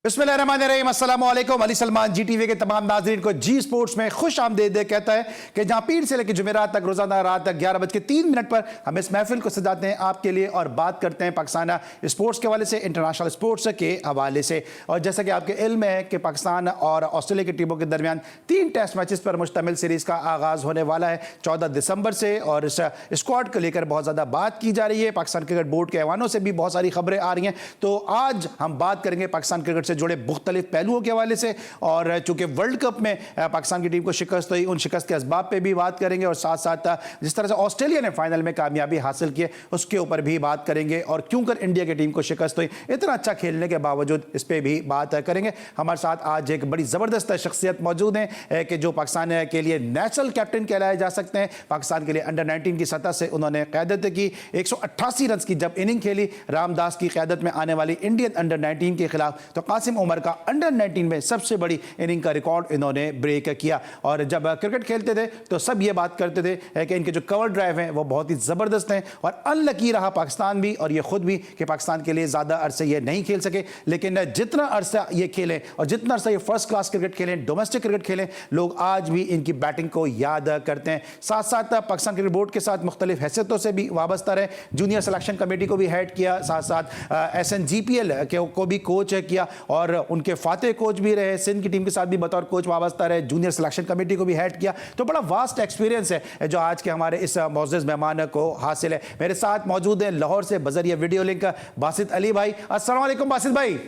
बिस्मिल्लाहिर्रहमानिर्रहीम, अस्सलामु अलैकुम। अली सलमान जी टीवी के तमाम नाज़रीन को जी स्पोर्ट्स में खुश आमदीद कहता है कि जहां पीर से लेकर जुमेरात तक रोजाना रात तक 11:03 पर हम इस महफिल को सजाते हैं आपके लिए और बात करते हैं पाकिस्तान स्पोर्ट्स के हवाले से, इंटरनेशनल स्पोर्ट्स के हवाले से। और जैसा कि आपके इल्म है कि पाकिस्तान और ऑस्ट्रेलिया की टीमों के दरमियान 3 टेस्ट मैचेस पर मुश्तमिल सीरीज़ का आगाज़ होने वाला है 14 दिसंबर से। और इस स्क्वाड को लेकर बहुत ज़्यादा बात की जा रही है, पाकिस्तान क्रिकेट बोर्ड के ऐवानों से भी बहुत सारी खबरें आ रही हैं। तो आज हम बात करेंगे पाकिस्तान क्रिकेट से जुड़े मुख्तलिफ पहलुओं के हवाले से, और चूंकि वर्ल्ड कप में पाकिस्तान की टीम को शिकस्त हुई, उन शिकस्त के असबाब पे भी बात करेंगे, और साथ साथ जिस तरह से ऑस्ट्रेलिया ने फाइनल में कामयाबी हासिल की है उसके ऊपर भी बात करेंगे, और क्यों कर इंडिया की टीम को शिकस्त हुई इतना अच्छा खेलने के बावजूद, इस पर भी बात करेंगे। हमारे साथ आज एक बड़ी ज़बरदस्त शख्सियत मौजूद है कि जो पाकिस्तान के लिए नेशनल कैप्टन कहलाए जा सकते हैं। पाकिस्तान के लिए अंडर 19 की सतह से उन्होंने क़यादत की, 188 रन की जब इनिंग खेली रामदास की क़यादत में आने वाली इंडियन अंडर 19 के खिलाफ, तो कासिम उमर का अंडर 19 में सबसे बड़ी इनिंग का रिकॉर्ड इन्होंने ब्रेक किया। और जब क्रिकेट खेलते थे तो सब ये बात करते थे कि इनके जो कवर ड्राइव हैं वो बहुत ही ज़बरदस्त हैं, और अनलकी रहा पाकिस्तान भी और ये खुद भी कि पाकिस्तान के लिए ज़्यादा अरसे ये नहीं खेल सके। लेकिन जितना अरसा ये खेलें और जितना अरसा ये फर्स्ट क्लास क्रिकेट खेलें, डोमेस्टिक क्रिकेट खेलें, लोग आज भी इनकी बैटिंग को याद करते हैं। साथ साथ पाकिस्तान क्रिकेट बोर्ड के साथ मुख्तलिफ हैसियतों से भी वाबस्ता रहे, जूनियर सिलेक्शन कमेटी को भी हेड किया, साथ साथ SNGPL को भी कोच किया, और उनके फातेह कोच भी रहे, सिंध की टीम के साथ भी बतौर कोच वाबस्ता रहे, जूनियर सिलेक्शन कमेटी को भी हेड किया। तो बड़ा वास्ट एक्सपीरियंस है जो आज के हमारे इस मौजूद मेहमान को हासिल है। मेरे साथ मौजूद हैं लाहौर से बजरिया वीडियो लिंक बासित अली भाई। अस्सलाम वालेकुम बासित भाई।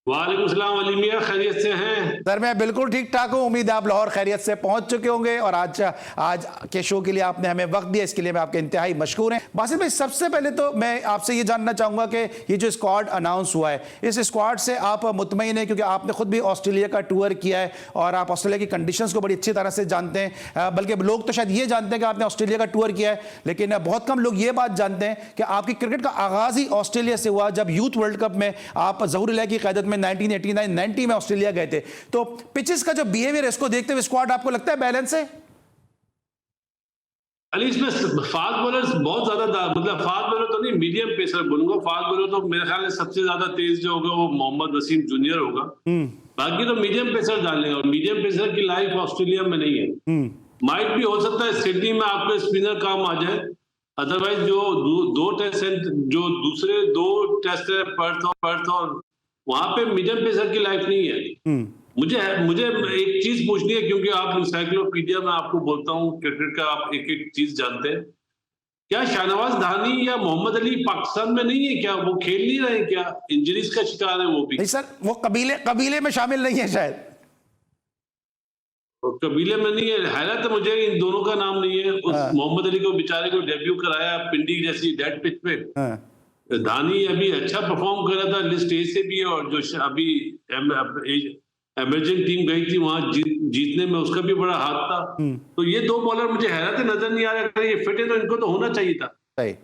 वालेकुम सलाम अली मियां, खैरियत से हैं? सर मैं बिल्कुल ठीक ठाक हूँ, उम्मीद है आप लाहौर खैरियत से पहुंच चुके होंगे, और आज के शो के लिए आपने हमें वक्त दिया, इसके लिए मैं आपके इंतहाई मशकूर हैं। बासित भाई, सबसे पहले तो मैं आपसे ये जानना चाहूंगा कि ये जो स्क्वाड अनाउंस हुआ है, इस स्क्वाड से आप मुतमईन हैं? क्योंकि आपने खुद भी ऑस्ट्रेलिया का टूर किया है और आप ऑस्ट्रेलिया की कंडीशंस को बड़ी अच्छी तरह से जानते हैं। बल्कि लोग तो शायद ये जानते हैं कि आपने ऑस्ट्रेलिया का टूर किया है, लेकिन बहुत कम लोग ये बात जानते हैं कि आपकी क्रिकेट का आगाज ही ऑस्ट्रेलिया से हुआ, जब यूथ वर्ल्ड कप में आप ज़हूर इलाही की क़यादत में 1989-90 में ऑस्ट्रेलिया गए थे। तो पिचेस का जो बिहेवियर है इसको देखते हुए स्क्वाड आपको लगता है बैलेंस है? अली, इसमें फास्ट बॉलर्स बहुत ज्यादा, मतलब फास्ट बॉलर तो नहीं, मीडियम पेसर बोलूंगा। फास्ट बॉलर तो मेरे ख्याल में सबसे ज्यादा तेज जो होगा वो मोहम्मद वसीम जूनियर होगा। बाकी तो मीडियम पेसर डालेंगे, और मीडियम पेसर की लाइफ ऑस्ट्रेलिया में नहीं है। माइट भी हो सकता है सिडनी में आपको स्पिनर काम आ जाए, अदरवाइज जो दो टेस्ट हैं, जो दूसरे 2 टेस्ट है पर्थ और वहां पे मीडियम पेसर की लाइफ नहीं है। मुझे एक चीज पूछनी है, क्योंकि आप इंसाइक्लोपीडिया में आपको बोलता हूँ क्रिकेट का, आप एक एक चीज जानते हैं। क्या शाहनवाज धानी या मोहम्मद अली पाकिस्तान में नहीं है? क्या वो खेल नहीं रहे? क्या इंजरीज का शिकार है वो भी? नहीं सर, वो कबीले में शामिल नहीं है शायद। और कबीले में नहीं है, हैरत है मुझे, इन दोनों का नाम नहीं है। उस मोहम्मद अली को बेचारे को डेब्यू कराया पिंडी जैसी डेड पिच पे। धानी अभी अच्छा परफॉर्म कर रहा था, लिस्ट ए से भी है, और जो अभी एमर्जिंग टीम गई थी वहां जीतने में उसका भी बड़ा हाथ था। तो ये 2 बॉलर मुझे हैरत नजर नहीं आ रहा, अगर ये फिट है तो इनको तो होना चाहिए था। सही।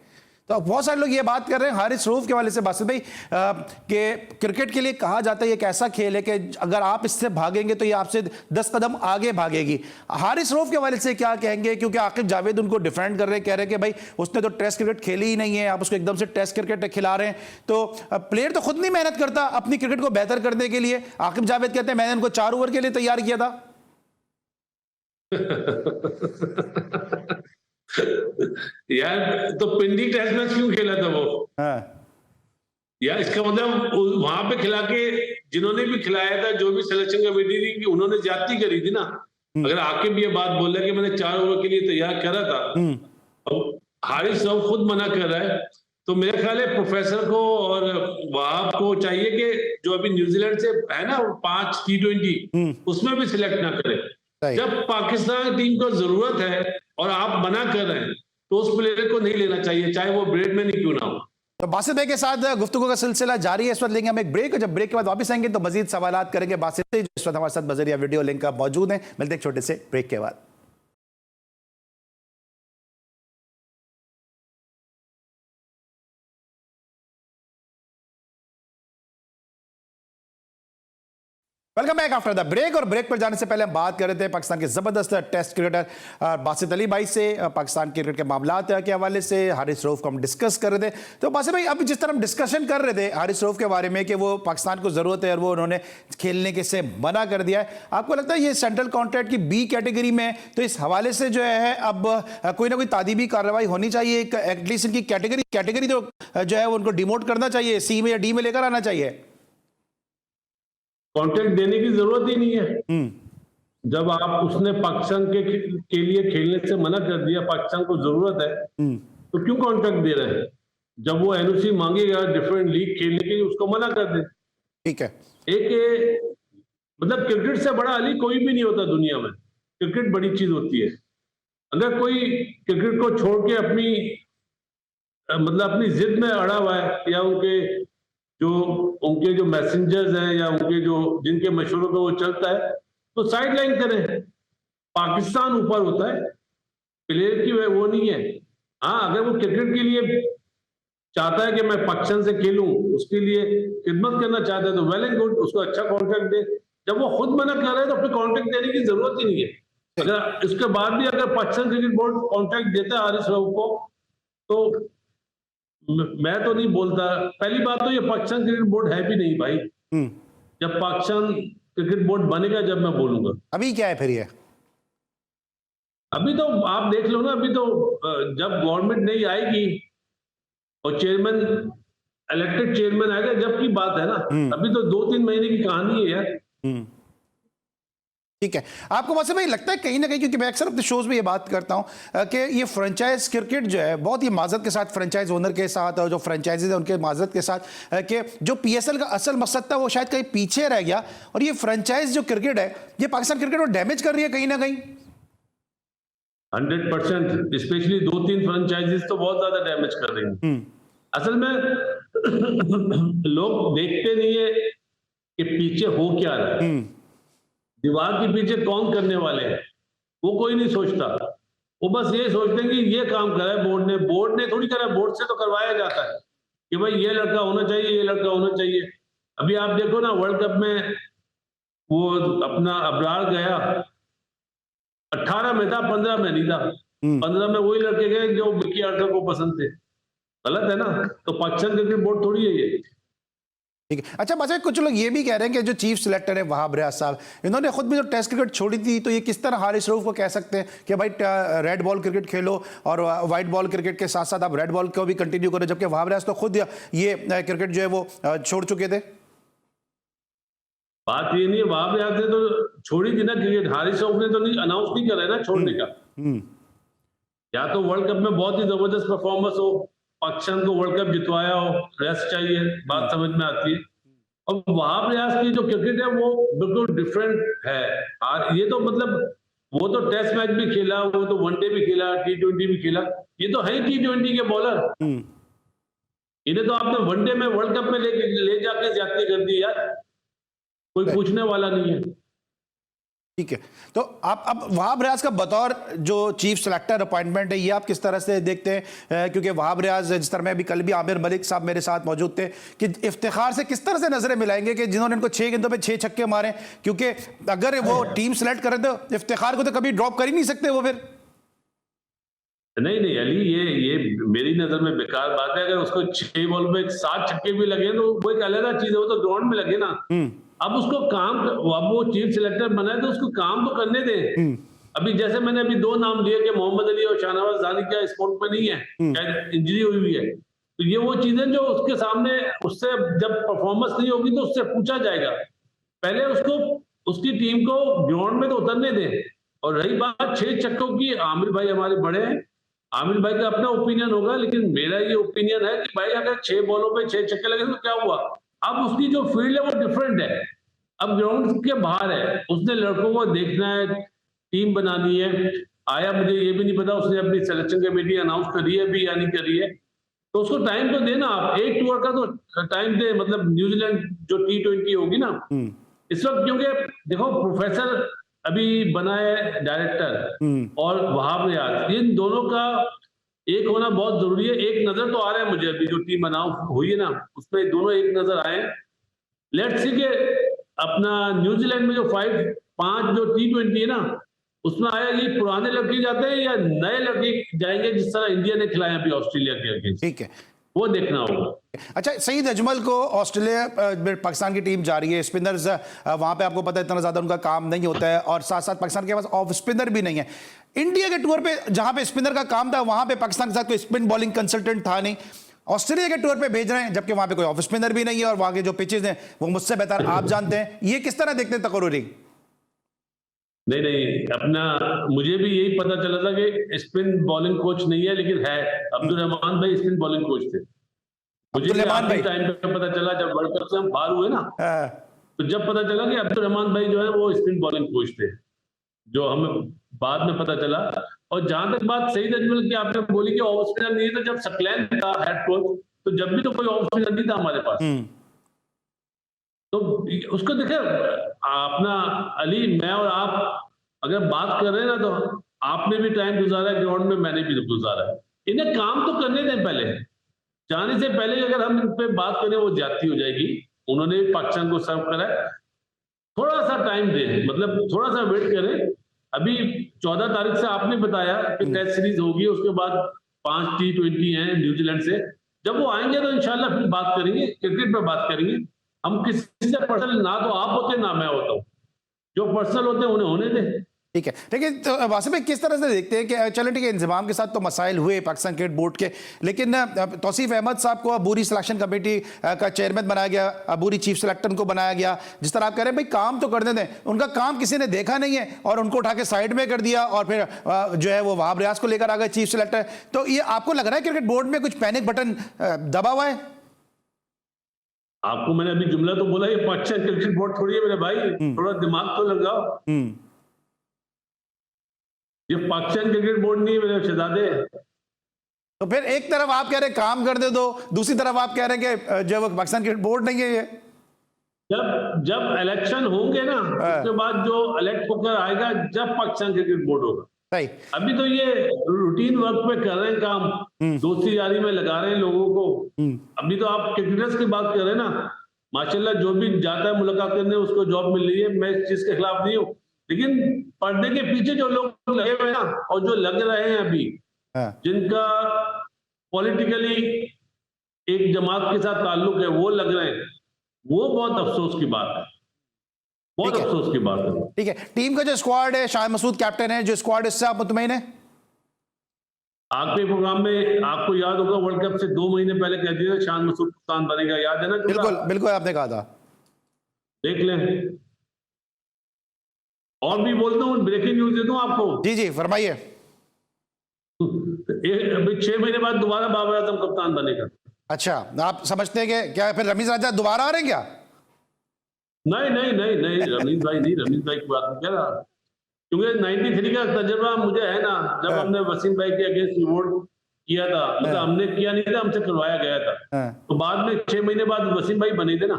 तो बहुत सारे लोग ये बात कर रहे हैं हारिस रऊफ के वाले से बासित भाई, कि क्रिकेट के लिए कहा जाता है ये एक ऐसा खेल है कि अगर आप इससे भागेंगे तो ये आपसे 10 कदम आगे भागेगी। हारिस रऊफ के वाले से क्या कहेंगे? क्योंकि आकिब जावेद उनको डिफेंड कर रहे हैं, कह रहे हैं कि भाई उसने तो टेस्ट क्रिकेट खेली ही नहीं है, आप उसको एकदम से टेस्ट क्रिकेट खिला रहे हैं। तो प्लेयर तो खुद नहीं मेहनत करता अपनी क्रिकेट को बेहतर करने के लिए। आकिब जावेद कहते हैं मैंने उनको 4 ओवर के लिए तैयार किया था। यार, तो पिंडी टेस्ट मैच क्यों खेला था वो? यार, इसका मतलब वहां पे खिला के जिन्होंने भी खिलाया था, जो भी सिलेक्शन कमेटी थी, कि उन्होंने ज्यादती करी थी ना। अगर आके भी ये बात बोल रहा है कि मैंने 4 ओवर के लिए तैयार करा था, और हारिस रऊफ खुद मना कर रहा है, तो मेरे ख्याल है प्रोफेसर को और वहाब को चाहिए कि जो अभी न्यूजीलैंड से है ना 5 T20 उसमें भी सिलेक्ट ना करे। जब पाकिस्तान टीम को जरूरत है और आप मना कर रहे हैं, तो उस प्लेयर को नहीं लेना चाहिए, चाहे वो ब्रेडमैन ही क्यों ना हो। तो बासित भाई के साथ गुफ्तगू का सिलसिला जारी है। इस वक्त लेंगे हम एक ब्रेक, और जब ब्रेक के बाद वापस आएंगे तो मजीद सवालात करेंगे बासित से, जो इस वक्त हमारे साथ बजरिया वीडियो लिंक का मौजूद है। मिलते हैं एक छोटे से ब्रेक के बाद। Welcome back after the break. और ब्रेक पर जाने से पहले हम बात कर रहे थे पाकिस्तान के जबरदस्त टेस्ट क्रिकेटर बासित अली भाई से, पाकिस्तान क्रिकेट के मामलात के हवाले से हारिस रऊफ को हम डिस्कस कर रहे थे। तो बासित भाई, अभी जिस तरह हम डिस्कशन कर रहे थे हारिस रऊफ के बारे में कि वो पाकिस्तान को जरूरत है और वो उन्होंने खेलने के से मना कर दिया है, आपको लगता है ये सेंट्रल कॉन्ट्रैक्ट की बी कैटेगरी में, तो इस हवाले से जो है अब कोई ना कोई तादीबी कार्रवाई होनी चाहिए, एटलीस्ट इनकी कैटेगरी जो है उनको डिमोट करना चाहिए, सी में या डी में लेकर आना चाहिए? कॉन्ट्रैक्ट देने की जरूरत ही नहीं है। जब आप उसने पाकिस्तान के लिए खेलने से मना कर दिया, पाकिस्तान को जरूरत है, तो क्यों कॉन्ट्रैक्ट दे रहे हैं? जब वो एनओसी मांगेगा डिफरेंट लीग खेलने के लिए, उसको मना कर दे। ठीक है। एक मतलब क्रिकेट से बड़ा अली कोई भी नहीं होता दुनिया में। क्रिकेट बड़ी चीज होती है। अगर कोई क्रिकेट को छोड़ के अपनी मतलब अपनी जिद में अड़ा हुआ है, या उनके जो मैसेंजर्स हैं, या उनके जो जिनके मशवरों पे वो चलता है, तो साइड लाइन करें। पाकिस्तान ऊपर होता है, प्लेयर की वो नहीं है। हाँ, अगर वो क्रिकेट के लिए चाहता है कि मैं पाकिस्तान से खेलूं, उसके लिए खिदमत करना चाहता है, तो वेल एंड गुड, उसको अच्छा कॉन्ट्रैक्ट दे। जब वो खुद मना कर रहा है तो फिर कॉन्ट्रैक्ट देने की जरूरत ही नहीं है। अगर इसके बाद भी अगर पाकिस्तान क्रिकेट बोर्ड कॉन्ट्रैक्ट देता है हारिस रऊफ को, तो मैं तो नहीं बोलता। पहली बात तो ये पाकिस्तान क्रिकेट बोर्ड है भी नहीं भाई। जब पाकिस्तान क्रिकेट बोर्ड बनेगा जब मैं बोलूंगा। अभी क्या है फिर ये? अभी तो आप देख लो ना, अभी तो जब गवर्नमेंट नहीं आएगी और चेयरमैन इलेक्टेड चेयरमैन आएगा, जब की बात है ना। अभी तो 2-3 महीने की कहानी है यार। ठीक है। आपको वैसे भाई लगता है कहीं ना कहीं, क्योंकि मैं अक्सर अपने शोज में ये बात करता हूं कि ये फ्रेंचाइज क्रिकेट जो है बहुत ही माजरत के साथ, फ्रेंचाइज ओनर के साथ और जो फ्रेंचाइजीज है उनके माजरत के साथ, कि जो पीएसएल का असल मकसद था वो शायद कहीं पीछे रह गया, और ये फ्रेंचाइज जो क्रिकेट है ये पाकिस्तान क्रिकेट को डैमेज कर रही है कहीं ना कहीं। 100%, स्पेशली 2-3 फ्रेंचाइजीज तो बहुत ज्यादा डैमेज कर रही हैं। असल में लोग देखते नहीं है कि पीछे हो क्या रहा है, दीवार के पीछे कौन करने वाले हैं, वो कोई नहीं सोचता। वो बस ये सोचते हैं कि ये काम करा है बोर्ड ने थोड़ी करा। बोर्ड से तो करवाया जाता है कि भाई ये लड़का होना चाहिए, ये लड़का होना चाहिए। अभी आप देखो ना, वर्ल्ड कप में वो अपना अबरार गया, 18 में था, 15 में नहीं था। 15 में वही लड़के गए जो विक्की आर्चर को पसंद थे। गलत है ना? तो पाकिस्तान क्रिकेट बोर्ड थोड़ी है ये। ठीक है। अच्छा बच्चे, कुछ लोग ये भी कह रहे हैं कि जो चीफ सिलेक्टर है वहाब रियाज साहब, इन्होंने खुद भी जो टेस्ट क्रिकेट छोड़ी थी, तो ये किस तरह हारिस रऊफ को कह सकते हैं कि भाई रेड बॉल क्रिकेट खेलो और वाइट बॉल क्रिकेट के साथ साथ आप रेड बॉल को भी कंटिन्यू करो, जबकि वहाब रियाज तो खुद ये क्रिकेट जो है वो छोड़ चुके थे। बात ये नहीं है, वहाब रियाज ने तो छोड़ी थी ना क्रिकेट। हारिस रऊफ ने तो नहीं अनाउंस नहीं करा है ना छोड़ने का। या तो वर्ल्ड कप में बहुत ही जबरदस्त परफॉर्मेंस हो, पाकिस्तान को वर्ल्ड कप जितवाया हो, रेस्ट चाहिए, बात समझ में आती है। और वहाब रियाज की जो क्रिकेट है वो बिल्कुल डिफरेंट है। ये तो मतलब वो तो टेस्ट मैच भी खेला, वो तो वनडे भी खेला, T20 भी खेला। ये तो है T20 के बॉलर। इन्हें तो आपने वनडे में वर्ल्ड कप में ले जाके ज्यादती कर दी यार, कोई पूछने वाला नहीं है। ठीक है। तो आप अब वहाब रियाज का बतौर जो चीफ सिलेक्टर अपॉइंटमेंट है, ये आप किस तरह से देखते हैं? क्योंकि वहाब रियाज, जिस तरह में अभी कल भी आमिर मलिक साहब मेरे साथ मौजूद थे, कि इफ्तिखार से किस तरह से नजरें मिलाएंगे कि जिन्होंने इनको 6 गेंदों पे 6 छक्के मारे? क्योंकि अगर वो टीम सिलेक्ट करें तो इफ्तिखार को तो कभी ड्रॉप कर ही नहीं सकते वो फिर। नहीं अली, ये मेरी नजर में बेकार बात है। अगर उसको 6 बॉल में 7 छक्के भी लगे तो वो एक अलग चीज है, वो तो ग्राउंड में लगे ना। अब उसको काम, अब वो चीफ सिलेक्टर बना है तो उसको काम तो करने दें। अभी जैसे मैंने अभी 2 नाम लिए कि मोहम्मद अली और शाहनवाज जानी क्या स्पोर्ट में नहीं है, शायद इंजरी हुई है। तो ये वो चीजें जो उसके सामने, उससे जब परफॉर्मेंस नहीं होगी तो उससे पूछा जाएगा। पहले उसको उसकी टीम को ग्राउंड में तो उतरने दें। और रही बात 6 छक्कों की, आमिर भाई हमारे बड़े हैं, आमिर भाई का अपना ओपिनियन होगा, लेकिन मेरा ये ओपिनियन है कि भाई अगर 6 बॉलों पे 6 छक्के लगे तो क्या हुआ? अब उसकी जो फील्ड है वो डिफरेंट है, अब ग्राउंड के बाहर है। उसने लड़कों को देखना है, टीम बनानी है। आया, मुझे ये भी नहीं पता उसने अपनी सिलेक्शन कमेटी अनाउंस करी है भी या नहीं करी है, तो उसको टाइम तो देना। आप एक टूर का तो टाइम दे। मतलब न्यूजीलैंड जो T20 होगी ना इस वक्त, क्योंकि देखो प्रोफेसर अभी बना है डायरेक्टर, और वहाब रियाज, इन दोनों का एक होना बहुत जरूरी है। एक नजर तो आ रहा है मुझे, अभी जो टीम अनाउंस हुई है ना उसमें दोनों एक नजर आए। लेट्स सी के अपना न्यूजीलैंड में जो 5 जो T20 है ना, उसमें आया ये पुराने लड़के जाते हैं या नए लड़के जाएंगे, जिस तरह इंडिया ने खिलाया अभी ऑस्ट्रेलिया के अगेंस्ट, ठीक है, वो देखना होगा। अच्छा सईद अजमल को ऑस्ट्रेलिया पाकिस्तान की टीम जा रही है, स्पिनर्स वहां पे आपको पता है इतना ज्यादा उनका काम नहीं होता है, और साथ साथ पाकिस्तान के पास ऑफ स्पिनर भी नहीं है। इंडिया के टूर पे जहां पे स्पिनर का काम था वहां पे पाकिस्तान के साथ कोई स्पिन बॉलिंग कंसल्टेंट था नहीं, ऑस्ट्रेलिया के टूर पे भेज रहे हैं जबकि वहां पे कोई ऑफ स्पिनर भी नहीं है, और वहां के जो पिचेस हैं वो मुझसे बेहतर आप जानते हैं। ये किस तरह देखते हैं तकरूरी? नहीं, अपना मुझे भी यही पता चला था कि स्पिन बॉलिंग कोच नहीं है, लेकिन है अब्दुल रहमान भाई स्पिन बॉलिंग कोच थे। मुझे भी आखिरी टाइम पे पता चला जब वर्ल्ड कप से हम बाहर हुए ना, तो जब पता चला कि अब्दुल रहमान भाई जो है वो स्पिन बॉलिंग कोच थे, जो हमें बाद में पता चला। और जहां तक बात सईद अजमल की आपने बोली कि ऑफ स्पिनर नहीं है, तो जब सकलैन था हेड कोच, तो जब भी तो कोई ऑफ स्पिनर नहीं था हमारे पास, तो उसको देखिए अपना अली, मैं और आप अगर बात कर रहे हैं ना, तो आपने भी टाइम गुजारा है ग्राउंड में, मैंने भी गुजारा है। इन्हें काम तो करने दें, पहले जाने से पहले अगर हम इन पे बात करें वो ज्यादती हो जाएगी। उन्होंने पाकिस्तान को सर्व करा है, थोड़ा सा टाइम दें, मतलब थोड़ा सा वेट करें। अभी 14 तारीख से आपने बताया कि टेस्ट सीरीज होगी, उसके बाद 5 T20 हैं न्यूजीलैंड से, जब वो आएंगे तो इंशाल्लाह फिर बात करेंगे, क्रिकेट पे बात करेंगे। हम किसी से पर्सनल, ना तो आप होते ना मैं होता हूँ, जो पर्सनल होते हैं उन्हें होने दें। ठीक है, लेकिन तो वासिफ भाई किस तरह से देखते हैं कि चलो ठीक है, इंजमाम के साथ तो मसाइल हुए पाकिस्तान क्रिकेट बोर्ड के, लेकिन तौसीफ अहमद साहब को अबूरी सिलेक्शन कमेटी का चेयरमैन बनाया गया, अबूरी चीफ सिलेक्टर को बनाया गया। जिस तरह आप कह रहे हैं भाई काम तो करने दें, उनका काम किसी ने देखा नहीं है और उनको उठा के साइड में कर दिया, और फिर जो है वो वहाब रियाज को लेकर आ गए चीफ सिलेक्टर। तो ये आपको लग रहा है क्रिकेट बोर्ड में कुछ पैनिक बटन दबा हुआ है? आपको मैंने अभी जुमला तो बोला, ये पाकिस्तान क्रिकेट बोर्ड थोड़ी है मेरे भाई, थोड़ा दिमाग तो लगाओ। ये पाकिस्तान क्रिकेट बोर्ड नहीं है मेरे शहजादे। तो फिर एक तरफ आप कह रहे हैं काम कर दे दो, दूसरी तरफ आप कह रहे हैं कि जब पाकिस्तान क्रिकेट बोर्ड नहीं है ये। जब इलेक्शन होंगे ना, उसके बाद जो इलेक्ट होकर आएगा, जब पाकिस्तान क्रिकेट बोर्ड होगा। सही, अभी तो ये रूटीन वर्क पे कर रहे हैं काम, दोस्ती यारी में लगा रहे हैं लोगों को। अभी तो आप क्रिकेटर्स की बात कर रहे हैं ना, माशाल्लाह जो भी जाता है मुलाकात करने उसको जॉब मिल रही है, मैं इस चीज के खिलाफ नहीं हूँ, लेकिन पर्दे के पीछे जो लोग लगे हुए हैं ना, और जो लग रहे हैं अभी, जिनका पॉलिटिकली एक जमात के साथ ताल्लुक है, वो लग रहे हैं, वो बहुत अफसोस की बात है, बहुत अफसोस की बात है। ठीक है, टीम का जो स्क्वाड है, शाहिद मसूद कैप्टन है, जो स्क्वाड, इससे आप मुतमईन हैं? आपके प्रोग्राम में आपको याद होगा वर्ल्ड कप से 2 महीने पहले कह दिया शाहिद मसूद कप्तान बनेगा, याद है ना? बिल्कुल बिल्कुल, आपने कहा था, देख लें। और भी बोलता हूँ, ब्रेकिंग न्यूज दे दूं आपको। जी जी फरमाइए। अभी 6 महीने बाद दोबारा बाबर आजम कप्तान बनेगा। अच्छा, आप समझते हैं कि क्या फिर रमीज राजा दोबारा आ रहे हैं क्या? नहीं रमीज भाई नहीं, रमीज भाई की बात नहीं कह रहा, क्योंकि 93 का तजुर्बा मुझे है ना, जब हमने वसीम भाई के अगेंस्ट रिवोल्ट किया था, मतलब हमने किया नहीं था, हमसे करवाया गया था, तो बाद में 6 महीने बाद वसीम भाई बने थे ना।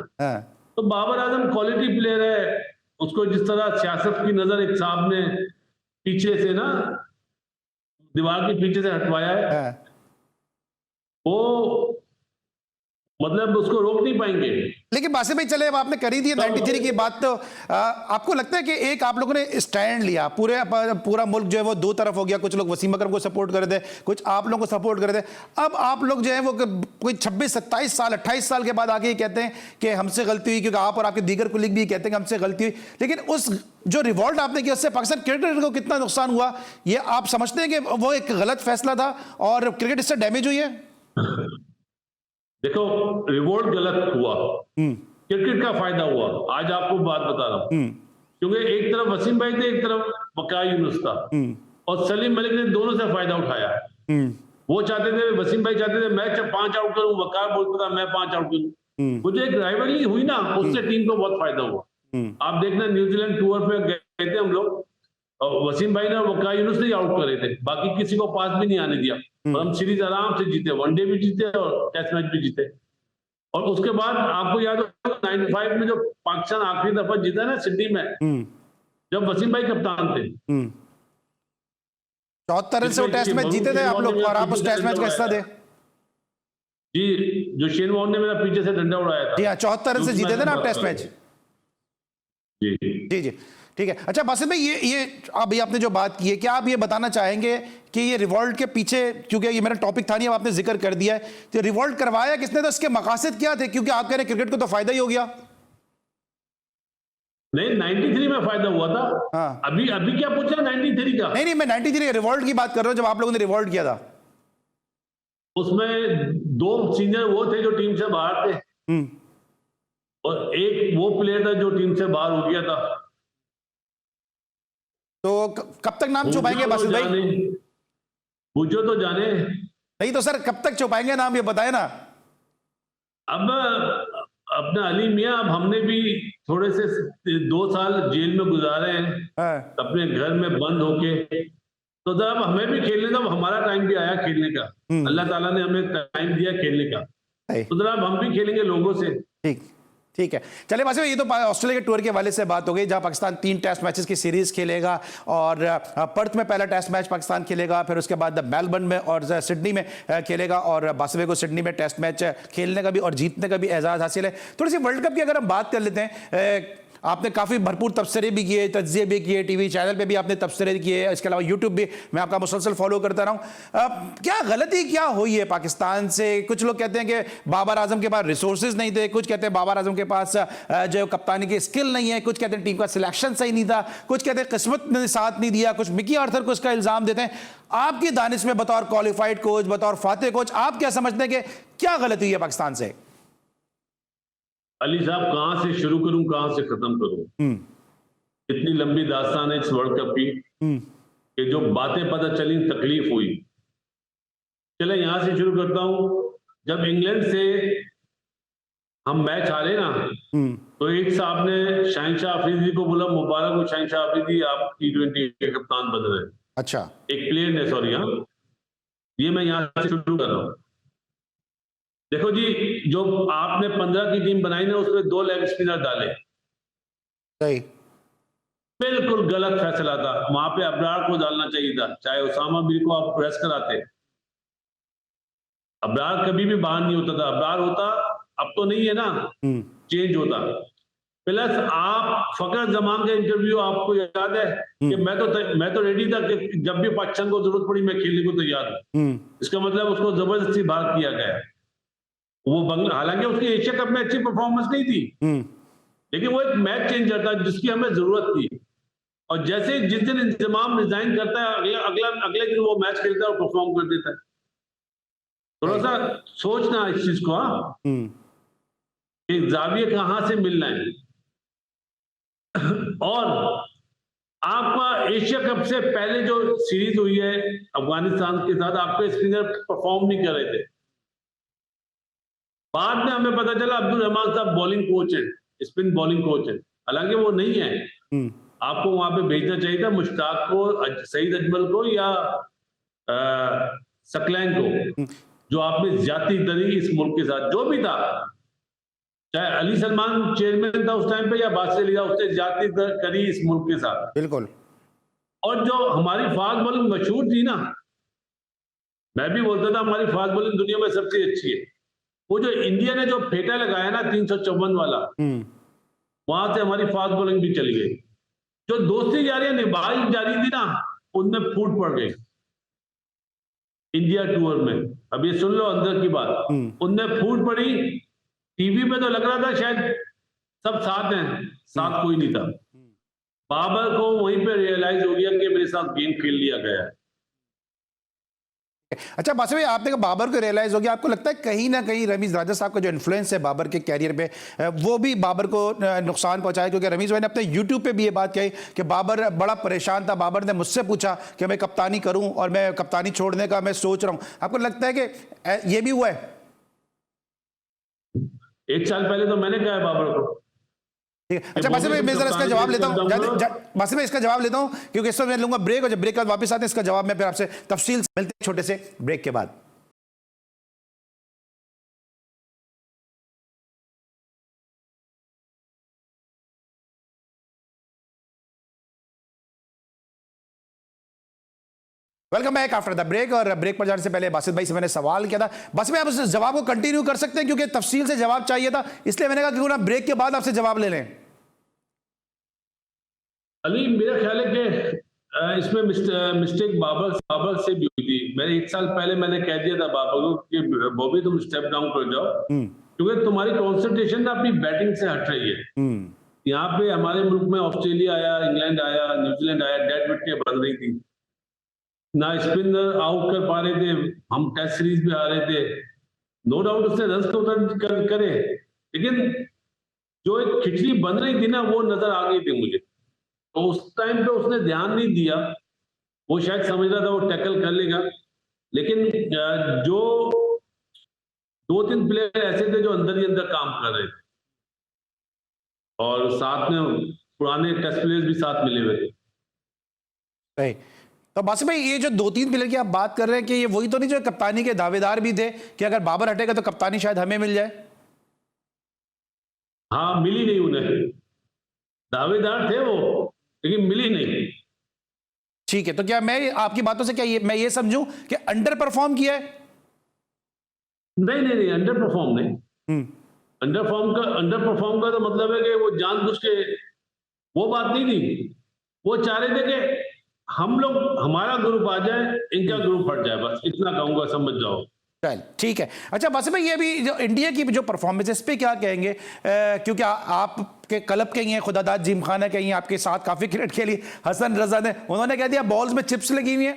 तो बाबर आजम क्वालिटी प्लेयर है, उसको जिस तरह सियासत की नजर एक साहब ने पीछे से ना, दीवार के पीछे से हटवाया है, वो मतलब उसको रोक नहीं पाएंगे। लेकिन बासिफ भाई चले, अब आपने करी दी 93 की बात, तो आपको लगता है कि एक आप लोगों ने स्टैंड लिया, पूरा मुल्क जो है वो दो तरफ हो गया, कुछ लोग वसीम अकरम को सपोर्ट कर रहे थे, कुछ आप लोगों को सपोर्ट कर रहे थे, अब आप लोग जो है वो कोई 26, 27 साल 28 साल के बाद आके ये कहते हैं कि हमसे गलती हुई, क्योंकि आप और आपके दीगर कुलीग भी कहते हैं कि हमसे गलती हुई, लेकिन उस जो रिवॉल्ट आपने किया उससे पाकिस्तान क्रिकेट को कितना नुकसान हुआ, ये आप समझते हैं कि वो एक गलत फैसला था और क्रिकेट इससे डैमेज हुई है? देखो, रिवोल्ट गलत हुआ, क्रिकेट का फायदा हुआ। आज आपको बात बता रहा हूं, क्योंकि एक तरफ वसीम भाई थे, एक तरफ वकार यूनुस था, और सलीम मलिक ने दोनों से फायदा उठाया। वो चाहते थे, वसीम भाई चाहते थे मैं 5 आउट करूं, वकार बोलता था मैं 5 आउट करूं। वो जो एक राइवलरी हुई ना, उससे टीम को बहुत फायदा हुआ। आप देखना, न्यूजीलैंड टूर पे गए थे हम लोग, वसीम भाई ने वकार यूनुस ने आउट करे थे, बाकी किसी को पास भी नहीं आने दिया, और हम सीरीज आराम से जीते, वनडे भी जीते और टेस्ट मैच भी जीते। और उसके बाद आपको याद हो 95 में जो पाकिस्तान आखिरी दफा जीता ना सिडनी में, जब वसीम भाई कप्तान थे, 74 रन से वो टेस्ट मैच जीते थे आप लोग, और आप उस टेस्ट मैच का हिस्सा थे। जी, जो शेन वॉर्न ने मेरा पीछे से डंडा उड़ाया था। जी हाँ, 74 रन से जीते थे ना आप टेस्ट मैच। जी। जी जी, ठीक है। अच्छा बासित भाई, ये अभी आपने जो बात की है, क्या आप ये बताना चाहेंगे कि ये रिवॉल्ट के पीछे, क्योंकि ये मेरा टॉपिक था नहीं, अब आपने जिक्र कर दिया है, तो रिवॉल्ट करवाया किसने, तो इसके मकासद क्या थे? क्योंकि आप कह रहे हैं क्रिकेट को तो फायदा ही हो गया। नहीं, 93 में फायदा हुआ था। हाँ, अभी अभी क्या पूछा 93 का? नहीं नहीं, मैं 93 रिवॉल्ट की बात कर रहा हूं, जब आप लोगों ने रिवॉल्ट किया था। उसमें 2 सीनियर वो थे जो टीम से बाहर थे, हम्म। और एक वो प्लेयर था जो टीम से बाहर हो गया था। तो कब तक नाम पूछो छुपाएंगे तो बासित भाई? जाने, पूछो तो जाने। नहीं तो सर, कब तक छुपाएंगे नाम, ये बताए ना। अब अपना अली मियां, अब हमने भी थोड़े से 2 साल जेल में गुजारे हैं हाँ, अपने घर में बंद होके, तो जब हमें भी खेलने का, हमारा टाइम भी आया खेलने का। अल्लाह ताला ने हमें टाइम दिया खेलने का, सही। तो जरा हम भी खेलेंगे लोगों से। ठीक, ठीक है। चलिए बासित भाई, ये तो ऑस्ट्रेलिया के टूर के हवाले से बात हो गई, जहां पाकिस्तान 3 टेस्ट मैचेस की सीरीज खेलेगा, और पर्थ में पहला टेस्ट मैच पाकिस्तान खेलेगा, फिर उसके बाद मेलबर्न में और सिडनी में खेलेगा, और बासित भाई को सिडनी में टेस्ट मैच खेलने का भी और जीतने का भी एजाज हासिल है। थोड़ी सी वर्ल्ड कप की अगर हम बात कर लेते हैं, आपने काफ़ी भरपूर तबसरे भी किए, तज्जिए भी किए, टीवी चैनल पे भी आपने तबसरे किए, इसके अलावा यूट्यूब भी मैं आपका मुसलसल फॉलो करता रहा हूँ। क्या गलती क्या हुई है पाकिस्तान से? कुछ लोग कहते हैं कि बाबर आजम के पास रिसोर्सेज नहीं थे, कुछ कहते हैं बाबर आजम के पास जो कप्तानी की स्किल नहीं है, कुछ कहते हैं टीम का सिलेक्शन सही नहीं था, कुछ कहते हैं किस्मत ने साथ नहीं दिया, कुछ मिकी आर्थर को इसका इल्ज़ाम देते हैं। आपकी दानिश में बतौर क्वालिफाइड कोच, बतौर फातेह कोच, आप क्या समझते हैं कि क्या गलती हुई है पाकिस्तान से? अली साहब, कहां से शुरू करूं, कहां से खत्म करूं? इतनी लंबी दास्तान है इस वर्ल्ड कप की कि जो बातें पता चली, तकलीफ हुई। चले यहां से शुरू करता हूं। जब इंग्लैंड से हम मैच हारे ना, तो एक साहब ने शहनशाह अफरीदी को बोला, मुबारक हो शहनशाह अफरीदी, आप T20 के कप्तान बन रहे हैं। अच्छा। एक प्लेयर ने, सॉरी, हाँ, ये मैं यहां से शुरू कर रहा हूं। देखो जी, जो आपने 15 की टीम बनाई ना, उसमें 2 लेग स्पिनर डाले, सही। बिल्कुल गलत फैसला था। वहां पे अबरार को डालना चाहिए था, चाहे उसामा बिन को आप प्रेस कराते। अबरार कभी भी बाहर नहीं होता था, अबरार होता, अब तो नहीं है ना, चेंज होता। प्लस आप फकर जमान का इंटरव्यू आपको याद है कि मैं तो रेडी था कि जब भी पाकिस्तान को जरूरत पड़ी मैं खेलने को तैयार हूं। इसका मतलब उसको जबरदस्ती बाहर किया गया। वो हालांकि उसकी एशिया कप में अच्छी परफॉर्मेंस नहीं थी, लेकिन वो एक मैच चेंजर था जिसकी हमें जरूरत थी। और जैसे जिस दिन इंतजाम रिजाइन करता है, अगले दिन वो मैच खेलता है और परफॉर्म कर देता है। थोड़ा सा सोचना इस चीज को, कि जाविये कहां से मिलना है। और आपका एशिया कप से पहले जो सीरीज हुई है अफगानिस्तान के साथ, आपके स्पिनर परफॉर्म नहीं कर रहे थे। बाद में हमें पता चला अब्दुल रहमान साहब बॉलिंग कोच है, स्पिन बॉलिंग कोच है, हालांकि वो नहीं है। आपको वहां पे भेजना चाहिए था मुश्ताक को, सईद अजमल को, या सकलैन को, जो आपने ज्यादा करी इस मुल्क के साथ, जो भी था, चाहे अली सलमान चेयरमैन था उस टाइम पे या बादशाह अली था, उसने ज्यादा करी इस मुल्क के साथ। बिल्कुल। और जो हमारी फास्ट बॉलिंग मशहूर थी ना, मैं भी बोलता था हमारी फास्ट बॉलिंग दुनिया में सबसे अच्छी है। वो जो इंडिया ने जो फेटा लगाया ना 354 वाला, वहां से हमारी फास्ट बॉलिंग भी चली गई। जो दोस्ती यारियां निभाई जा रही थी ना, उनमें फूट पड़ गई इंडिया टूर में। अब ये सुन लो अंदर की बात, उनमें फूट पड़ी। टीवी पे तो लग रहा था शायद सब साथ हैं, साथ कोई नहीं था। बाबर को वहीं पे रियलाइज हो गया कि मेरे साथ गेम खेल लिया गया है। अच्छा बासित भाई, आपने कहा बाबर को रियलाइज हो गया, आपको लगता है कहीं ना कहीं रमीज राजा साहब का जो इन्फ्लुएंस है बाबर के कैरियर पे, वो भी बाबर को नुकसान पहुंचाया? क्योंकि रमीज भाई ने अपने यूट्यूब पे भी ये बात कही कि बाबर बड़ा परेशान था, बाबर ने मुझसे पूछा कि मैं कप्तानी करूं और मैं कप्तानी छोड़ने का मैं सोच रहा हूं। आपको लगता है कि ये भी हुआ है? 1 साल पहले तो मैंने कहा है बाबर को। ठीक है। अच्छा बासित भाई, मैं जरा इसका जवाब लेता हूं, बासित भाई इसका जवाब लेता हूं, क्योंकि इस वक्त मैं लूंगा ब्रेक, और जब ब्रेक के बाद वापस आते हैं इसका जवाब मैं फिर आपसे तफसील से मिलते हैं छोटे से ब्रेक के बाद। Welcome back after the break. और ब्रेक पर जाने से पहले बासित भाई से मैंने सवाल किया था, बासित भाई आप उस जवाब को कंटिन्यू कर सकते हैं, क्योंकि तफसील से जवाब चाहिए था, इसलिए मैंने कहा कि ना ब्रेक के बाद आपसे जवाब ले लें। अली मेरा ख्याल है कि इसमें मिस्टेक बाबर से भी हुई थी। मैंने 1 साल पहले मैंने कह दिया था बाबर को कि बॉबी तुम स्टेप डाउन कर जाओ, क्योंकि तुम्हारी कंसंट्रेशन ना अपनी बैटिंग से हट रही है। यहाँ पे हमारे मुल्क में ऑस्ट्रेलिया आया, इंग्लैंड आया, न्यूजीलैंड आया, डेड विकेट बन रही थी, ना स्पिनर आउट कर पा रहे थे, हम टेस्ट सीरीज में आ रहे थे। नो डाउट उसने रन तो करे, लेकिन जो एक खिचड़ी बन रही थी ना वो नजर आ गई थी मुझे। तो उस टाइम पे उसने ध्यान नहीं दिया, वो शायद समझ रहा था वो टैकल कर लेगा, लेकिन जो 2-3 प्लेयर ऐसे थे जो अंदर ही अंदर काम कर रहे थे, और साथ में पुराने टेस्ट प्लेयर्स भी साथ मिले हुए थे। सही। तो बासिम भाई, ये जो 2-3 प्लेयर की आप बात कर रहे हैं कि ये वही तो नहीं जो कप्तानी के दावेदार भी थे कि अगर बाबर हटेगा तो कप्तानी शायद हमें मिल जाए? हाँ, मिली नहीं उन्हें, दावेदार थे वो, लेकिन मिली नहीं। ठीक है, तो क्या मैं आपकी बातों से क्या मैं ये समझूं कि अंडर परफॉर्म किया है? नहीं, अंडर परफॉर्म नहीं। अंडर परफॉर्म का तो मतलब है कि वो जानबूझ के, वो बात नहीं थी। वो चाह रहे थे कि हम लोग, हमारा ग्रुप आ जाए, इनका ग्रुप हट जाए, बस इतना कहूंगा, समझ जाओ। चल ठीक है। अच्छा बासिम भाई, ये भी जो इंडिया की जो परफॉर्मेंस है इस पे क्या कहेंगे? क्योंकि आपके क्लब के ही हैं, खुदादाद जिमखाना के ही हैं, आपके साथ काफी क्रिकेट खेली, हसन रजा ने, उन्होंने कह दिया बॉल्स में चिप्स लगी हुई है।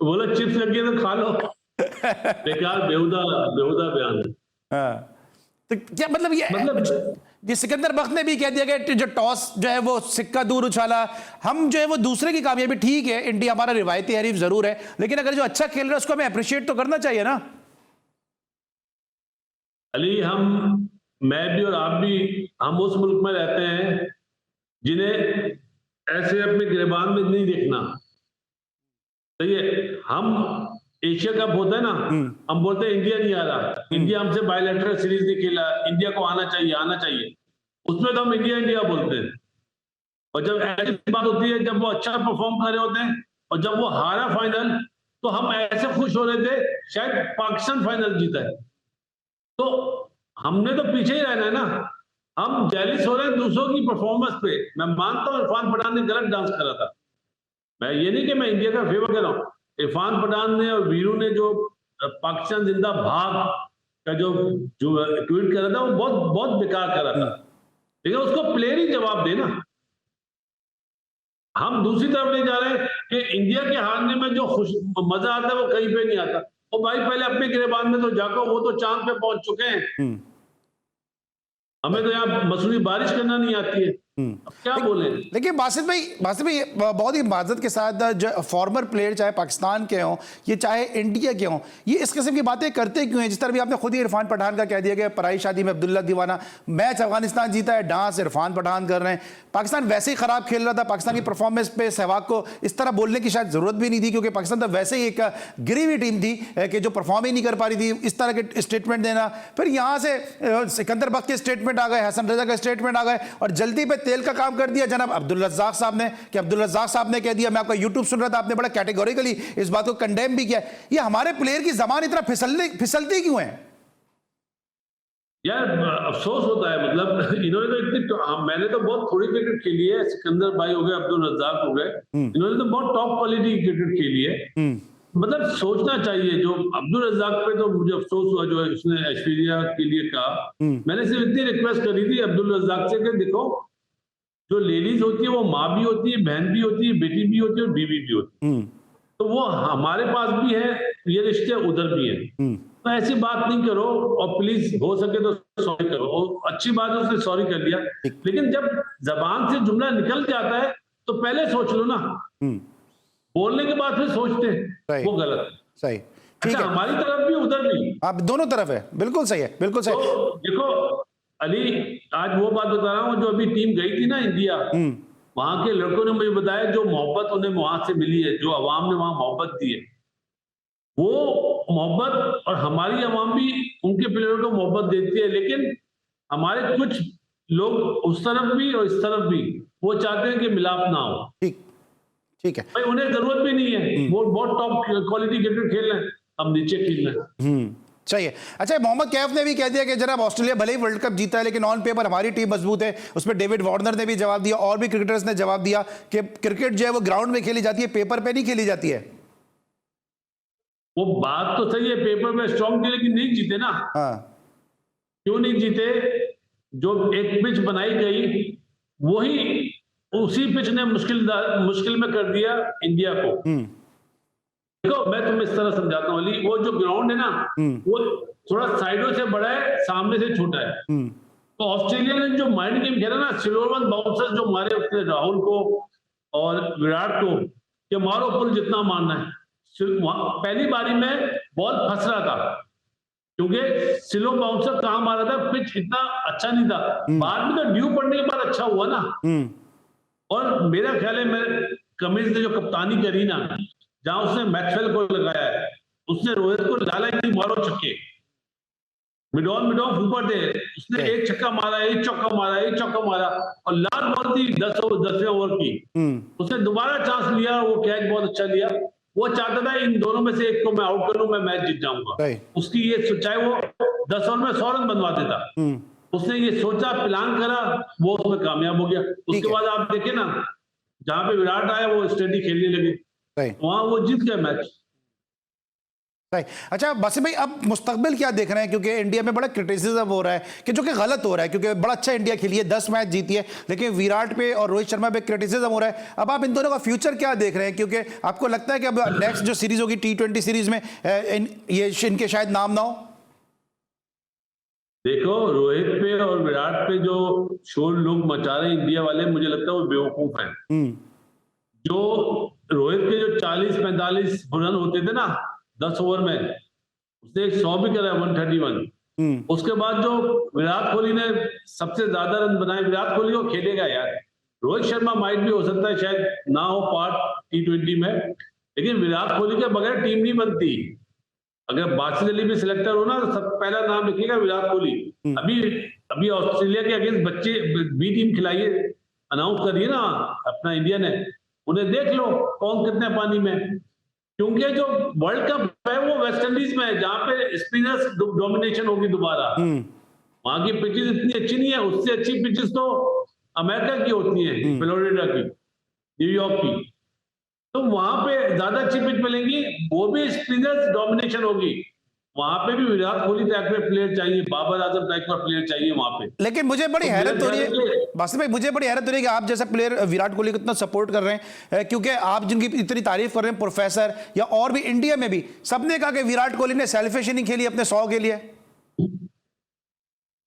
बोला चिप्स लगी है तो खा लो। बेकार, बेहुदा बयान। हाँ, तो क्या मतलब ये सिकंदर बख्त ने भी कह दिया कि जो टॉस जो है वो सिक्का दूर उछाला, हम जो है वो दूसरे की कामयाबी, ठीक है इंडिया हमारा रिवायती हरीफ जरूर है, लेकिन अगर जो अच्छा खेल रहा है उसको हमें अप्रिशिएट तो करना चाहिए ना। अली, मैं भी और आप भी, हम उस मुल्क में रहते हैं जिन्हें ऐसे अपने गिरबान में नहीं देखना। सही है, हम एशिया कप होता है ना, हम बोलते हैं इंडिया नहीं आ रहा, इंडिया हमसे बायलैटरल सीरीज नहीं खेला, इंडिया को आना चाहिए, उसमें तो हम इंडिया बोलते हैं। और जब ऐसी बात होती है, जब वो अच्छा परफॉर्म कर रहे होते हैं और जब वो हारा फाइनल, तो हम ऐसे खुश हो रहे थे शायद पाकिस्तान फाइनल जीता है। तो हमने तो पीछे ही रहना है ना, हम जेलिस हो रहे हैं दूसरों की परफॉर्मेंस पे। मैं मानता हूँ इरफान पठान ने गलत डांस करा था, मैं ये नहीं कि मैं इंडिया का फेवर कर रहा हूँ। इरफान पठान ने और वीरू ने जो पाकिस्तान जिंदा भाग का जो ट्वीट करा था, वो बहुत बेकार करा था, लेकिन उसको प्लेयर ही जवाब देना। हम दूसरी तरफ नहीं जा रहे कि इंडिया के हारने में जो मजा आता है वो कहीं पे नहीं आता। और भाई, पहले अपने गिरेबान में तो जाको, वो तो चांद पे पहुंच चुके हैं, हमें तो यहाँ मसूरी बारिश करना नहीं आती है, अब क्या बोले। लेकिन बासित भाई बहुत ही माजरत के साथ, जो फॉर्मर प्लेयर चाहे पाकिस्तान के हों ये चाहे इंडिया के हों, ये इस किस्म की बातें करते क्यों हैं? जिस तरह भी आपने खुद ही इरफान पठान का कह दिया कि पराई शादी में अब्दुल्ला दीवाना, मैच अफगानिस्तान जीता है, डांस इरफान पठान कर रहे हैं। पाकिस्तान वैसे ही खराब खेल रहा था, पाकिस्तान की परफॉर्मेंस पे सहवाग को इस तरह बोलने की शायद जरूरत भी नहीं थी, क्योंकि पाकिस्तान तो वैसे ही एक गिरी हुई टीम थी कि जो परफॉर्म ही नहीं कर पा रही थी। इस तरह के स्टेटमेंट देना, फिर यहाँ से सिकंदर बख्त के स्टेटमेंट आ गए, हसन रजा का स्टेटमेंट आ गए, और जल्दी पे तेल का काम कर दिया जनाब अब्दुल रज़्ज़ाक साहब ने, कि अब्दुल रज़्ज़ाक साहब ने कह दिया। मैं आपका यूट्यूब सुन रहा था, आपने बड़ा कैटेगोरिकली इस बात को कंडेम भी किया। ये हमारे प्लेयर की जबान इतना फिसलती क्यों है यार? अफसोस होता है, मतलब इन्होंने तो इतनी, मैंने तो बहुत थोड़ी क्रिकेट खेली है, सिकंदर भाई हो गए, अब्दुल रज़्ज़ाक हो गए, इन्होंने तो बहुत टॉप क्वालिटी क्रिकेट खेली है। मतलब सोचना चाहिए। जो अब्दुल रज़्ज़ाक पे तो मुझे अफसोस हुआ जो उसने ऐश्वर्या के लिए कहा। मैंने सिर्फ इतनी रिक्वेस्ट करी थी अब्दुल रज़्ज़ाक से कि देखो, जो लेडीज होती है वो माँ भी होती है, बहन भी होती है, बेटी भी होती है और बीवी भी होती है। तो वो हमारे पास भी है, ये रिश्ते उधर भी है। तो ऐसी बात नहीं करो, और प्लीज हो सके तो सॉरी करो। और अच्छी बात है उसने सॉरी कर दिया, लेकिन जब जबान से जुमला निकल जाता है तो पहले सोच लो ना, बोलने के बाद फिर सोचते हैं, वो गलत है। सही, ठीक है। हमारी तरफ भी उधर भी, आप दोनों तरफ है, बिल्कुल सही है, बिल्कुल सही। तो देखो अली, आज वो बात बता रहा हूँ, जो अभी टीम गई थी ना इंडिया, वहां के लड़कों ने मुझे बताया जो मोहब्बत उन्हें वहां से मिली है, जो अवाम ने वहां मोहब्बत दी है, वो मोहब्बत, और हमारी अवाम भी उनके प्लेयरों को मोहब्बत देती है। लेकिन हमारे कुछ लोग उस तरफ भी और इस तरफ भी, वो चाहते हैं कि मिलाप ना हो। ठीक है भाई, उन्हें जरूरत भी नहीं है, वो बहुत टॉप क्वालिटी क्रिकेट खेल रहे हैं, हम नीचे खेल रहे हैं। चाहिए। अच्छा, मोहम्मद कैफ ने भी कह दिया कि जनाब ऑस्ट्रेलिया भले ही वर्ल्ड कप जीता है लेकिन ऑन पेपर हमारी टीम मजबूत है। उसमें डेविड वार्नर ने भी जवाब दिया और भी क्रिकेटर्स ने जवाब दिया कि क्रिकेट जो है वो ग्राउंड में खेली जाती है, पेपर पे नहीं खेली जाती है। वो बात तो सही है, पेपर में स्ट्रांग थे लेकिन नहीं जीते ना। हाँ, क्यों नहीं जीते? जो एक पिच बनाई गई वही उसी पिच ने मुश्किल में कर दिया इंडिया को। देखो मैं तुम्हें इस तरह समझाता हूँ अली, वो जो ग्राउंड है ना वो थोड़ा साइडों से बड़ा है, सामने से छोटा है। तो ऑस्ट्रेलिया ने जो माइंड गेम खेला ना, स्लोअर वन बाउंसर्स जो मारे उसने राहुल को और विराट को कि मारो पुल जितना मारना है। पहली बारी में बॉल फंस रहा था क्योंकि स्लो बाउंसर कहां मारा था, पिच इतना अच्छा नहीं था। बाद में तो ड्यू पड़ने के बाद अच्छा हुआ ना। और मेरा ख्याल है, मैं कमिंस ने जो कप्तानी करी ना, जहां उसने मैक्सवेल को लगाया है, उसने रोहित को डाला कि मारो छक्के, मिड ऑन ऊपर थे, उसने एक छक्का मारा, एक चौका मारा और लास्ट बॉल थी 10वें ओवर की, उसने दोबारा चांस लिया, वो कैच बहुत अच्छा लिया। वो चाहता था इन दोनों में से एक को मैं आउट करूं, मैं मैच जीत जाऊंगा। उसकी ये, चाहे वो 10 ओवर में 100 रन बनवा देता, उसने ये सोचा, प्लान करा, वो उसमें कामयाब हो गया। उसके बाद आप देखे ना, जहां पे विराट आया वो स्टेडी खेलने लगे, वहां वो जीत गए मैच। अच्छा बासित भाई, अब मुस्तकबिल क्या देख रहे हैं, क्योंकि इंडिया में बड़ा क्रिटिसिज्म हो रहा है कि जो कि गलत हो रहा है, क्योंकि बड़ा अच्छा इंडिया खेली है, 10 मैच जीती है, लेकिन विराट पे और रोहित शर्मा पे क्रिटिसिज्म हो रहा है। अब आप इन दोनों का फ्यूचर क्या देख रहे हैं, क्योंकि आपको लगता है कि अब नेक्स्ट जो सीरीज होगी T20 सीरीज में ये इनके शायद नाम ना हो? देखो रोहित पे और विराट पे जो शोर लोग मचा रहे इंडिया वाले, मुझे लगता है वो बेवकूफ है। जो रोहित के जो 40-45 रन होते थे ना 10 ओवर में, उसने 100 भी करा, 131। उसके बाद जो विराट कोहली ने सबसे ज्यादा रन बनाए, विराट कोहली को खेलेगा यार, रोहित शर्मा माइट भी हो सकता है शायद ना हो पार्ट T20 में, लेकिन विराट कोहली के बगैर टीम नहीं बनती। अगर बासित अली भी सिलेक्टर हो ना तो सब पहला नाम लिखेगा विराट कोहली। अभी ऑस्ट्रेलिया के अगेंस्ट बच्चे बी टीम खिलाइए, अनाउंस करिए ना अपना इंडिया ने, उन्हें देख लो कौन कितने पानी में। क्योंकि जो वर्ल्ड कप है वो वेस्ट इंडीज में है, जहां पे स्पिनर्स डोमिनेशन होगी दोबारा। वहां की पिचेस इतनी अच्छी नहीं है, उससे अच्छी पिचेस तो अमेरिका की होती है, फ्लोरिडा की, न्यूयॉर्क की। तो वहां पे ज्यादा अच्छी पिच मिलेंगी, वो भी स्पिनर्स डोमिनेशन होगी। वहां पे भी विराट कोहली टाइप के प्लेयर चाहिए, बाबर आजम टाइप का प्लेयर चाहिए वहां पे। लेकिन मुझे बड़ी हैरत हो रही है बासित भाई, मुझे बड़ी हैरत हो रही है कि आप जैसे प्लेयर विराट कोहली को इतना सपोर्ट कर रहे हैं, क्योंकि आप जिनकी इतनी तारीफ कर रहे हैं, प्रोफेसर या और भी इंडिया में भी सबने कहा कि विराट कोहली ने सेल्फिश इनिंग खेली अपने 100 के लिए।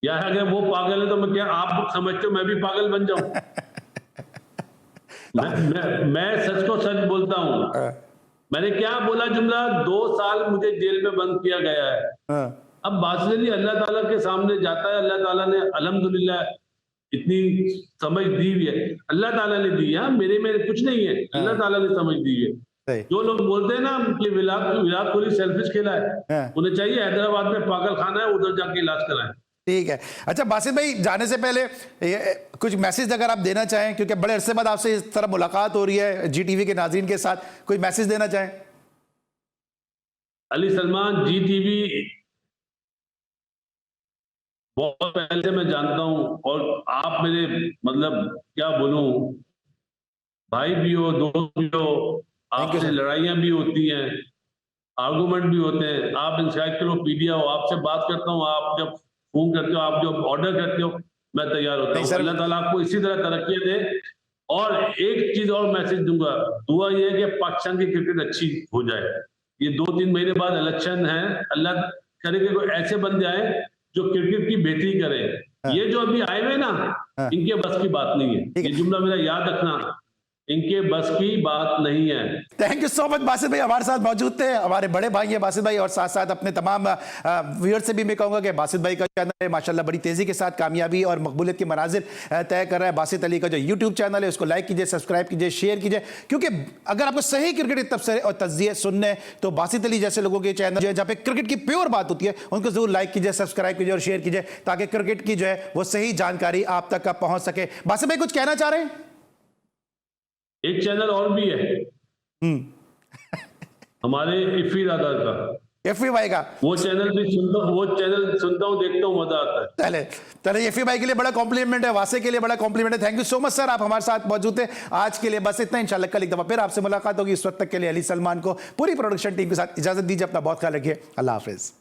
यार अगर वो पागल है तो मैं क्या, आप समझते हो मैं भी पागल बन जाऊं? मैं सच को सच बोलता हूं। मैंने क्या बोला जुमला, 2 साल मुझे जेल में बंद किया गया है। अब बासित अली अल्लाह ताला के सामने जाता है, अल्लाह ताला ने अल्हम्दुलिल्लाह इतनी समझ दी हुई है, अल्लाह ताला ने दी है, मेरे में कुछ नहीं है, अल्लाह ताला ने समझ दी है। जो लोग बोलते हैं ना कि विराट कोहली सेल्फिश खेला है, उन्हें चाहिए हैदराबाद में पागल खाना है, उधर जाके इलाज कराएं। ठीक है। अच्छा बासित भाई, जाने से पहले कुछ मैसेज अगर आप देना चाहें, क्योंकि बड़े अरसे बाद आपसे इस तरह मुलाकात हो रही है GTV के नाज़रीन के साथ, कोई मैसेज देना चाहें? अली सलमान GTV बहुत पहले से मैं जानता हूं, और आप मेरे मतलब क्या बोलूं, भाई भी हो, दोस्त भी हो, आपसे लड़ाइयां भी होती हैं, आर्गुमेंट भी होते हैं। आप इंसाइक्लोपीडिया हो, आपसे बात करता हूं, आप जब फोन करते हो, आप जो ऑर्डर करते हो, मैं तैयार होता हूँ। अल्लाह ताला आपको इसी तरह तरक्की दे। और एक चीज और मैसेज दूंगा, दुआ ये है कि पाकिस्तान की क्रिकेट अच्छी हो जाए। ये 2-3 महीने बाद इलेक्शन है, अल्लाह करे कि कोई ऐसे बंदे आए जो क्रिकेट की बेहतरी करे। ये जो अभी आए हुए ना, इनके बस की बात नहीं है, ये जुमला मेरा याद रखना, इनके बस की बात नहीं है। Thank you so much Basit भाई, हमारे साथ मौजूद थे, हमारे बड़े भाई हैं बासित भाई, और साथ साथ अपने तमाम व्यूअर्स से भी मैं कहूंगा कि बासित भाई का चैनल है माशाल्लाह बड़ी तेजी के साथ कामयाबी और मकबूलियत के मनाजिर तय कर रहा है। बासित अली का जो यूट्यूब चैनल है उसको लाइक कीजिए, सब्सक्राइब कीजिए, शेयर कीजिए, क्योंकि अगर आपको सही क्रिकेट के तबसरे और तज्जिए सुनने तो बासित अली जैसे लोगों के चैनल जहाँ पे क्रिकेट की प्योर बात होती है उनको जरूर लाइक कीजिए, सब्सक्राइब कीजिए और शेयर कीजिए, ताकि क्रिकेट की जो है वो सही जानकारी आप तक पहुंच सके। बासित भाई कुछ कहना चाह रहे हैं? एक चैनल और भी है हमारे इफी दादा का, FE भाई का। वो चैनल सुनता हूँ, देखता हूँ, मजा आता है। चले चले, FE भाई के लिए बड़ा कॉम्प्लीमेंट है, वासे के लिए बड़ा कॉम्प्लीमेंट है। Thank you so much sir, आप हमारे साथ मौजूद थे। आज के लिए बस इतना, इंशाल्लाह कल एक दफा फिर आपसे मुलाकात होगी। इस वक्त तक के लिए अली सलमान को पूरी प्रोडक्शन टीम के साथ इजाजत दीजिए। अपना बहुत ख्याल रखिए। अल्लाह हाफिज।